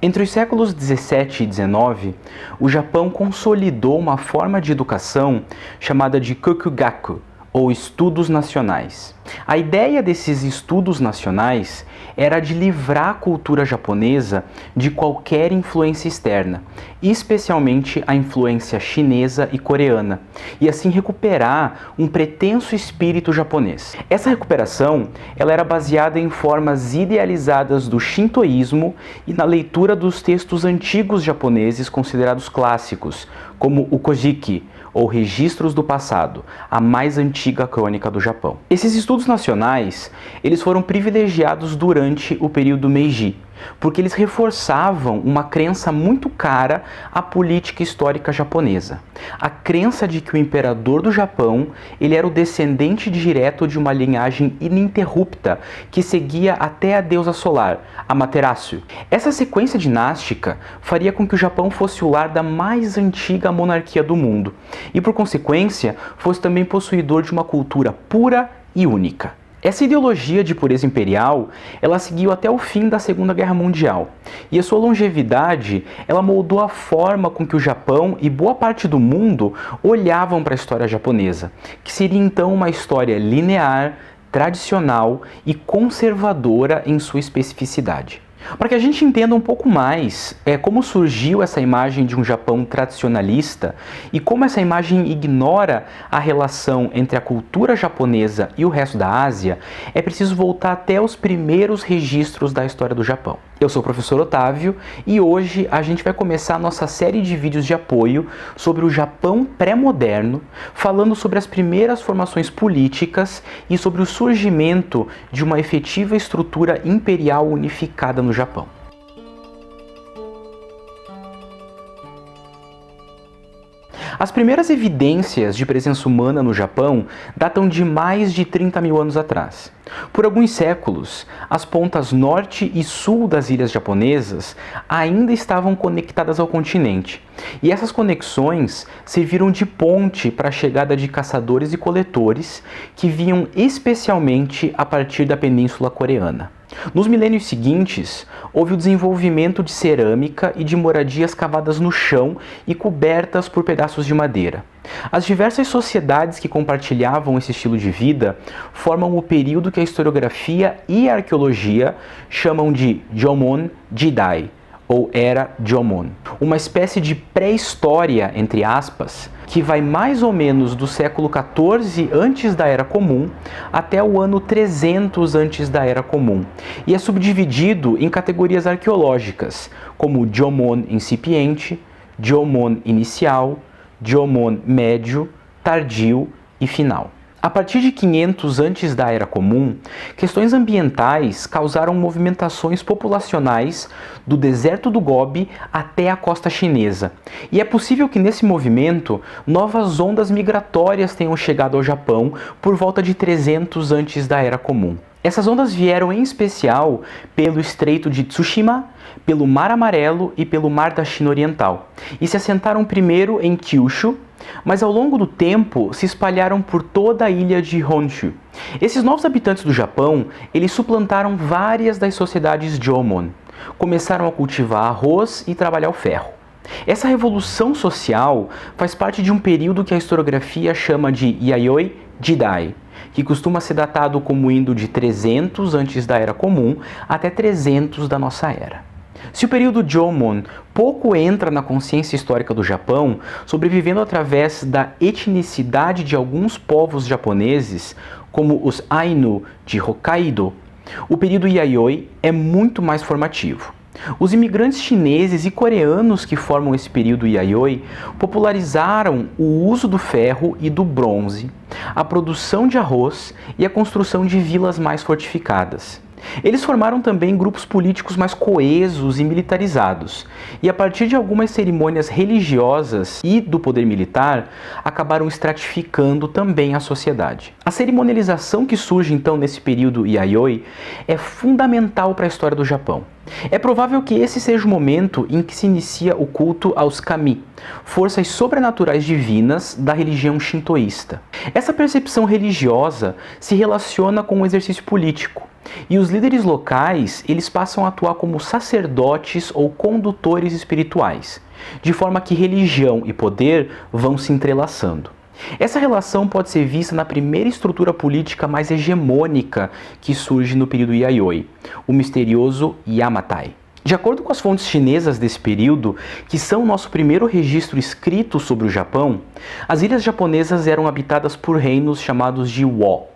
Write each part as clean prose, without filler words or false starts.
Entre os séculos 17 e 19, o Japão consolidou uma forma de educação chamada de Kokugaku, ou estudos nacionais. A ideia desses estudos nacionais era de livrar a cultura japonesa de qualquer influência externa, especialmente a influência chinesa e coreana, e assim recuperar um pretenso espírito japonês. Essa recuperação ela era baseada em formas idealizadas do shintoísmo e na leitura dos textos antigos japoneses considerados clássicos, como o Kojiki, ou Registros do Passado, a mais antiga crônica do Japão. Esses estudos nacionais, eles foram privilegiados durante o período Meiji, porque eles reforçavam uma crença muito cara à política histórica japonesa. A crença de que o imperador do Japão, ele era o descendente direto de uma linhagem ininterrupta que seguia até a deusa solar, Amaterasu. Essa sequência dinástica faria com que o Japão fosse o lar da mais antiga monarquia do mundo e, por consequência, fosse também possuidor de uma cultura pura e única. Essa ideologia de pureza imperial, ela seguiu até o fim da Segunda Guerra Mundial, e a sua longevidade, ela moldou a forma com que o Japão e boa parte do mundo olhavam para a história japonesa, que seria então uma história linear, tradicional e conservadora em sua especificidade. Para que a gente entenda um pouco mais como surgiu essa imagem de um Japão tradicionalista e como essa imagem ignora a relação entre a cultura japonesa e o resto da Ásia, é preciso voltar até os primeiros registros da história do Japão. Eu sou o professor Otávio e hoje a gente vai começar a nossa série de vídeos de apoio sobre o Japão pré-moderno, falando sobre as primeiras formações políticas e sobre o surgimento de uma efetiva estrutura imperial unificada no Japão. As primeiras evidências de presença humana no Japão datam de mais de 30 mil anos atrás. Por alguns séculos, as pontas norte e sul das ilhas japonesas ainda estavam conectadas ao continente, e essas conexões serviram de ponte para a chegada de caçadores e coletores que vinham especialmente a partir da Península Coreana. Nos milênios seguintes, houve o desenvolvimento de cerâmica e de moradias cavadas no chão e cobertas por pedaços de madeira. As diversas sociedades que compartilhavam esse estilo de vida formam o período que a historiografia e a arqueologia chamam de Jomon Jidai, ou Era Jomon, uma espécie de pré-história, entre aspas, que vai mais ou menos do século XIV antes da Era Comum até o ano 300 antes da Era Comum, e é subdividido em categorias arqueológicas, como Jomon incipiente, Jomon inicial, Jomon médio, tardio e final. A partir de 500 antes da Era Comum, questões ambientais causaram movimentações populacionais do deserto do Gobi até a costa chinesa. E é possível que nesse movimento novas ondas migratórias tenham chegado ao Japão por volta de 300 antes da Era Comum. Essas ondas vieram em especial pelo Estreito de Tsushima, pelo Mar Amarelo e pelo Mar da China Oriental, e se assentaram primeiro em Kyushu, mas ao longo do tempo se espalharam por toda a ilha de Honshu. Esses novos habitantes do Japão, eles suplantaram várias das sociedades Jomon, começaram a cultivar arroz e trabalhar o ferro. Essa revolução social faz parte de um período que a historiografia chama de Yayoi Jidai, que costuma ser datado como indo de 300 antes da Era Comum até 300 da nossa era. Se o período Jomon pouco entra na consciência histórica do Japão, sobrevivendo através da etnicidade de alguns povos japoneses, como os Ainu de Hokkaido, o período Yayoi é muito mais formativo. Os imigrantes chineses e coreanos que formam esse período Yayoi popularizaram o uso do ferro e do bronze, a produção de arroz e a construção de vilas mais fortificadas. Eles formaram também grupos políticos mais coesos e militarizados, e a partir de algumas cerimônias religiosas e do poder militar, acabaram estratificando também a sociedade. A cerimonialização que surge então nesse período Yayoi é fundamental para a história do Japão. É provável que esse seja o momento em que se inicia o culto aos kami, forças sobrenaturais divinas da religião shintoísta. Essa percepção religiosa se relaciona com o exercício político, e os líderes locais eles passam a atuar como sacerdotes ou condutores espirituais, de forma que religião e poder vão se entrelaçando. Essa relação pode ser vista na primeira estrutura política mais hegemônica que surge no período Yayoi, o misterioso Yamatai. De acordo com as fontes chinesas desse período, que são o nosso primeiro registro escrito sobre o Japão, as ilhas japonesas eram habitadas por reinos chamados de Wo.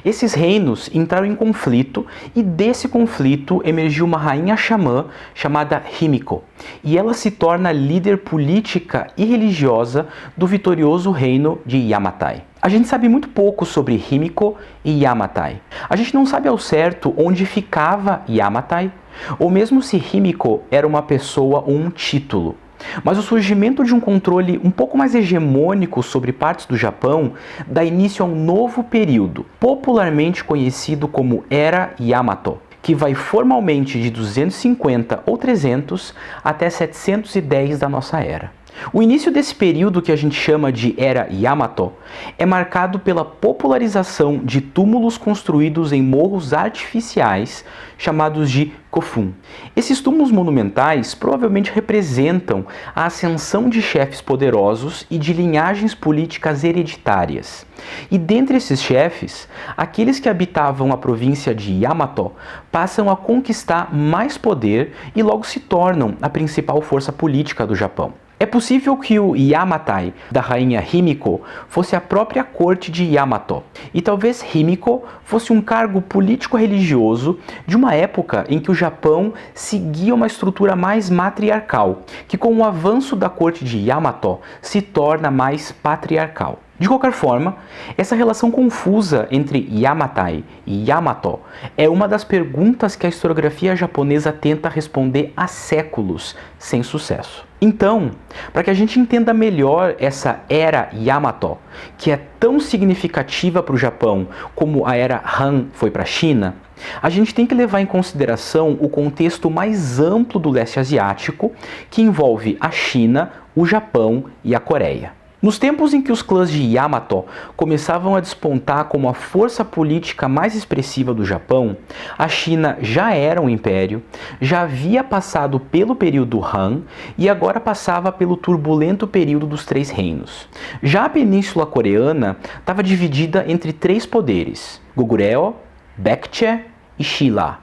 Esses reinos entraram em conflito e desse conflito emergiu uma rainha xamã chamada Himiko, e ela se torna líder política e religiosa do vitorioso reino de Yamatai. A gente sabe muito pouco sobre Himiko e Yamatai. A gente não sabe ao certo onde ficava Yamatai, ou mesmo se Himiko era uma pessoa ou um título. Mas o surgimento de um controle um pouco mais hegemônico sobre partes do Japão dá início a um novo período, popularmente conhecido como Era Yamato, que vai formalmente de 250 ou 300 até 710 da nossa era. O início desse período, que a gente chama de Era Yamato, é marcado pela popularização de túmulos construídos em morros artificiais, chamados de Kofun. Esses túmulos monumentais provavelmente representam a ascensão de chefes poderosos e de linhagens políticas hereditárias. E dentre esses chefes, aqueles que habitavam a província de Yamato passam a conquistar mais poder e logo se tornam a principal força política do Japão. É possível que o Yamatai da rainha Himiko fosse a própria corte de Yamato, e talvez Himiko fosse um cargo político-religioso de uma época em que o Japão seguia uma estrutura mais matriarcal, que com o avanço da corte de Yamato se torna mais patriarcal. De qualquer forma, essa relação confusa entre Yamatai e Yamato é uma das perguntas que a historiografia japonesa tenta responder há séculos, sem sucesso. Então, para que a gente entenda melhor essa Era Yamato, que é tão significativa para o Japão como a Era Han foi para a China, a gente tem que levar em consideração o contexto mais amplo do leste asiático, que envolve a China, o Japão e a Coreia. Nos tempos em que os clãs de Yamato começavam a despontar como a força política mais expressiva do Japão, a China já era um império, já havia passado pelo período Han e agora passava pelo turbulento período dos Três Reinos. Já a Península Coreana estava dividida entre três poderes: Goguryeo, Baekje e Shilla.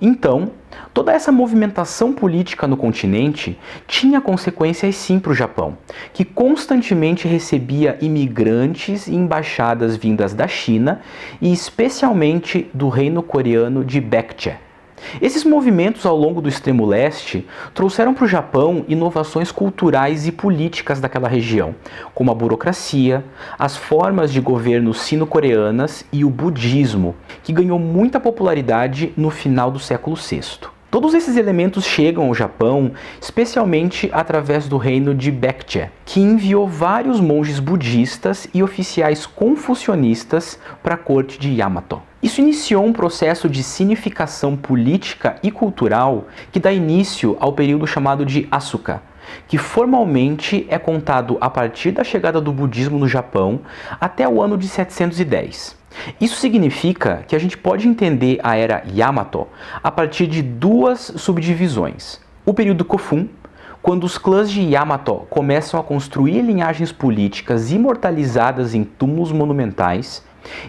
Então, toda essa movimentação política no continente tinha consequências sim para o Japão, que constantemente recebia imigrantes e embaixadas vindas da China e especialmente do reino coreano de Baekje. Esses movimentos ao longo do extremo leste trouxeram para o Japão inovações culturais e políticas daquela região, como a burocracia, as formas de governo sino-coreanas e o budismo, que ganhou muita popularidade no final do século VI. Todos esses elementos chegam ao Japão, especialmente através do reino de Baekje, que enviou vários monges budistas e oficiais confucionistas para a corte de Yamato. Isso iniciou um processo de sinificação política e cultural que dá início ao período chamado de Asuka, que formalmente é contado a partir da chegada do budismo no Japão até o ano de 710. Isso significa que a gente pode entender a Era Yamato a partir de duas subdivisões. O período Kofun, quando os clãs de Yamato começam a construir linhagens políticas imortalizadas em túmulos monumentais,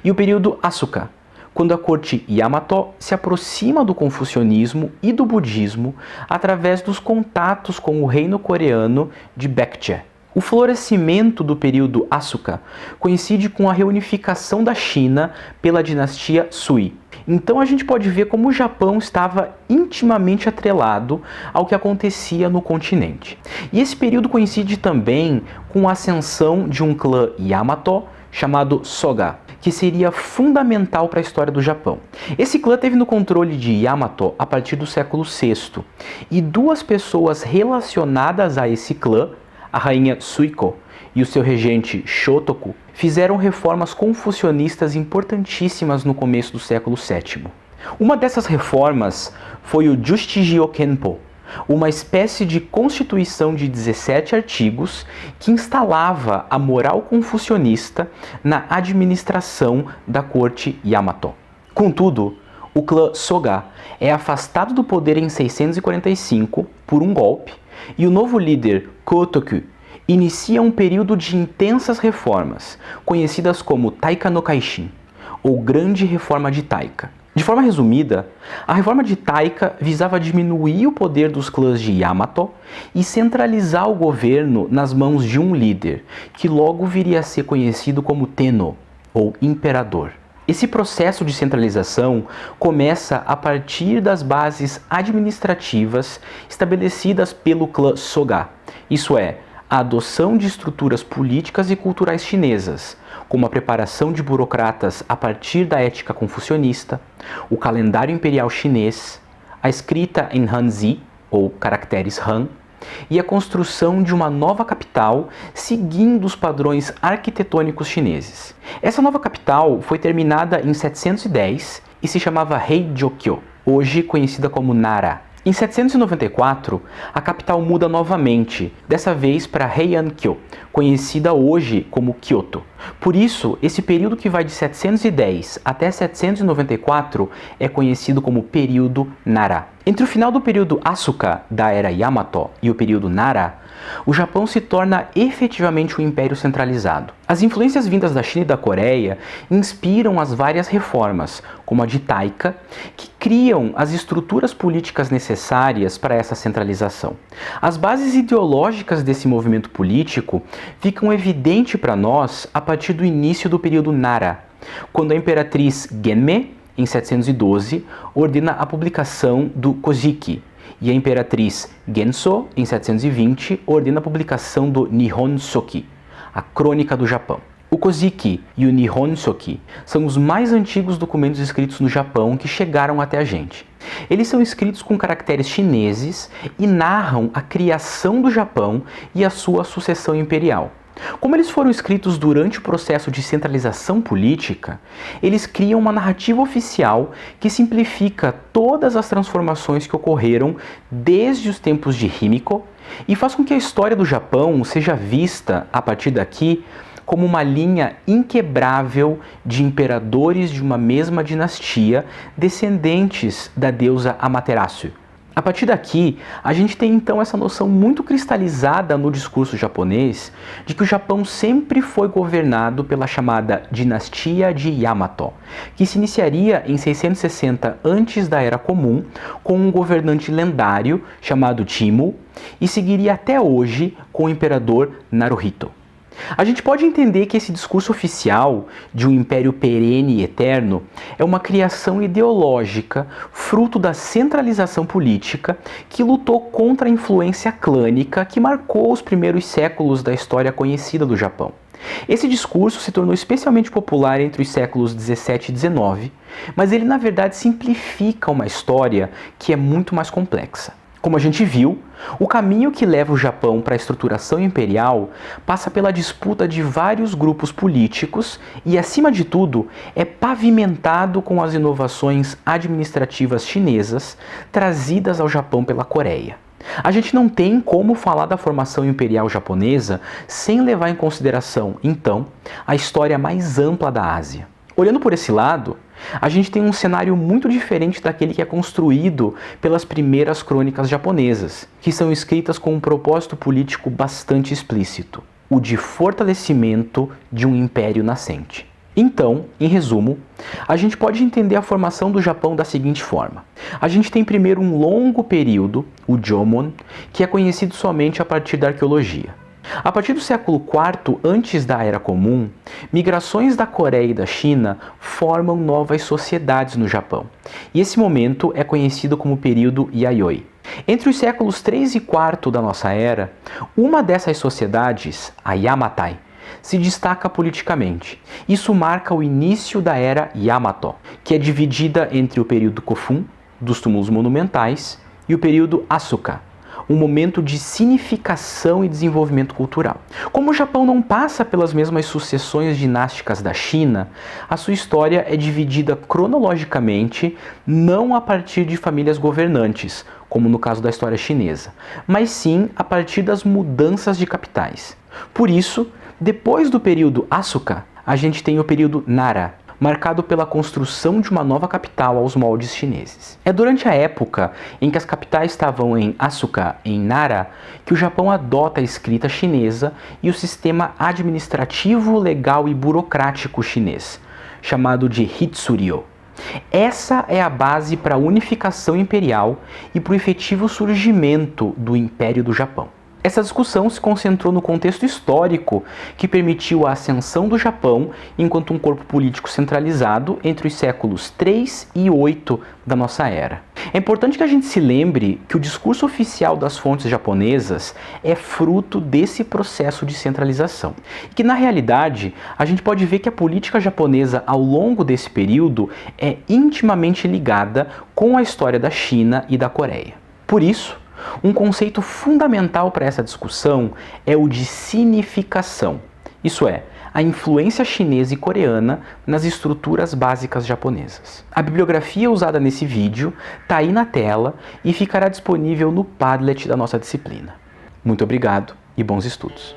e o período Asuka, quando a corte Yamato se aproxima do confucionismo e do budismo através dos contatos com o reino coreano de Baekje. O florescimento do período Asuka coincide com a reunificação da China pela dinastia Sui. Então a gente pode ver como o Japão estava intimamente atrelado ao que acontecia no continente. E esse período coincide também com a ascensão de um clã Yamato chamado Soga, que seria fundamental para a história do Japão. Esse clã teve no controle de Yamato a partir do século VI, e duas pessoas relacionadas a esse clã, a rainha Suiko e o seu regente Shotoku, fizeram reformas confucionistas importantíssimas no começo do século VII. Uma dessas reformas foi o Jushijyo Kenpo, uma espécie de constituição de 17 artigos que instalava a moral confucionista na administração da corte Yamato. Contudo, o clã Soga é afastado do poder em 645 por um golpe e o novo líder Kotoku inicia um período de intensas reformas, conhecidas como Taika no Kaishin, ou Grande Reforma de Taika. De forma resumida, a reforma de Taika visava diminuir o poder dos clãs de Yamato e centralizar o governo nas mãos de um líder, que logo viria a ser conhecido como Tenno, ou Imperador. Esse processo de centralização começa a partir das bases administrativas estabelecidas pelo clã Soga, isso é, a adoção de estruturas políticas e culturais chinesas, como a preparação de burocratas a partir da ética confucionista, o calendário imperial chinês, a escrita em Hanzi, ou caracteres Han, e a construção de uma nova capital seguindo os padrões arquitetônicos chineses. Essa nova capital foi terminada em 710 e se chamava Heijō-kyo, hoje conhecida como Nara. Em 794, a capital muda novamente, dessa vez para Heian-kyo, conhecida hoje como Kyoto. Por isso, esse período que vai de 710 até 794 é conhecido como período Nara. Entre o final do período Asuka, da era Yamato, e o período Nara, o Japão se torna efetivamente um império centralizado. As influências vindas da China e da Coreia inspiram as várias reformas, como a de Taika, que criam as estruturas políticas necessárias para essa centralização. As bases ideológicas desse movimento político ficam evidentes para nós a partir do início do período Nara, quando a imperatriz Genme, em 712, ordena a publicação do Kojiki, e a imperatriz Genso, em 720, ordena a publicação do Nihon Shoki, a Crônica do Japão. O Kojiki e o Nihon Shoki são os mais antigos documentos escritos no Japão que chegaram até a gente. Eles são escritos com caracteres chineses e narram a criação do Japão e a sua sucessão imperial. Como eles foram escritos durante o processo de centralização política, eles criam uma narrativa oficial que simplifica todas as transformações que ocorreram desde os tempos de Himiko e faz com que a história do Japão seja vista, a partir daqui, como uma linha inquebrável de imperadores de uma mesma dinastia, descendentes da deusa Amaterasu. A partir daqui, a gente tem então essa noção muito cristalizada no discurso japonês de que o Japão sempre foi governado pela chamada dinastia de Yamato, que se iniciaria em 660 antes da Era Comum com um governante lendário chamado Chimo e seguiria até hoje com o imperador Naruhito. A gente pode entender que esse discurso oficial de um império perene e eterno é uma criação ideológica fruto da centralização política que lutou contra a influência clânica que marcou os primeiros séculos da história conhecida do Japão. Esse discurso se tornou especialmente popular entre os séculos 17 e 19, mas ele na verdade simplifica uma história que é muito mais complexa. Como a gente viu, o caminho que leva o Japão para a estruturação imperial passa pela disputa de vários grupos políticos e, acima de tudo, é pavimentado com as inovações administrativas chinesas trazidas ao Japão pela Coreia. A gente não tem como falar da formação imperial japonesa sem levar em consideração, então, a história mais ampla da Ásia. Olhando por esse lado, a gente tem um cenário muito diferente daquele que é construído pelas primeiras crônicas japonesas, que são escritas com um propósito político bastante explícito, o de fortalecimento de um império nascente. Então, em resumo, a gente pode entender a formação do Japão da seguinte forma. A gente tem primeiro um longo período, o Jomon, que é conhecido somente a partir da arqueologia. A partir do século IV antes da Era Comum, migrações da Coreia e da China formam novas sociedades no Japão. E esse momento é conhecido como período Yayoi. Entre os séculos 3 e 4 da nossa era, uma dessas sociedades, a Yamatai, se destaca politicamente. Isso marca o início da era Yamato, que é dividida entre o período Kofun, dos túmulos monumentais, e o período Asuka, um momento de sinificação e desenvolvimento cultural. Como o Japão não passa pelas mesmas sucessões dinásticas da China, a sua história é dividida cronologicamente, não a partir de famílias governantes, como no caso da história chinesa, mas sim a partir das mudanças de capitais. Por isso, depois do período Asuka, a gente tem o período Nara, marcado pela construção de uma nova capital aos moldes chineses. É durante a época em que as capitais estavam em Asuka e em Nara que o Japão adota a escrita chinesa e o sistema administrativo, legal e burocrático chinês, chamado de Hitsuryo. Essa é a base para a unificação imperial e para o efetivo surgimento do Império do Japão. Essa discussão se concentrou no contexto histórico que permitiu a ascensão do Japão enquanto um corpo político centralizado entre os séculos 3 e 8 da nossa era. É importante que a gente se lembre que o discurso oficial das fontes japonesas é fruto desse processo de centralização. E que, na realidade, a gente pode ver que a política japonesa ao longo desse período é intimamente ligada com a história da China e da Coreia. Por isso, um conceito fundamental para essa discussão é o de sinificação, isso é, a influência chinesa e coreana nas estruturas básicas japonesas. A bibliografia usada nesse vídeo está aí na tela e ficará disponível no Padlet da nossa disciplina. Muito obrigado e bons estudos!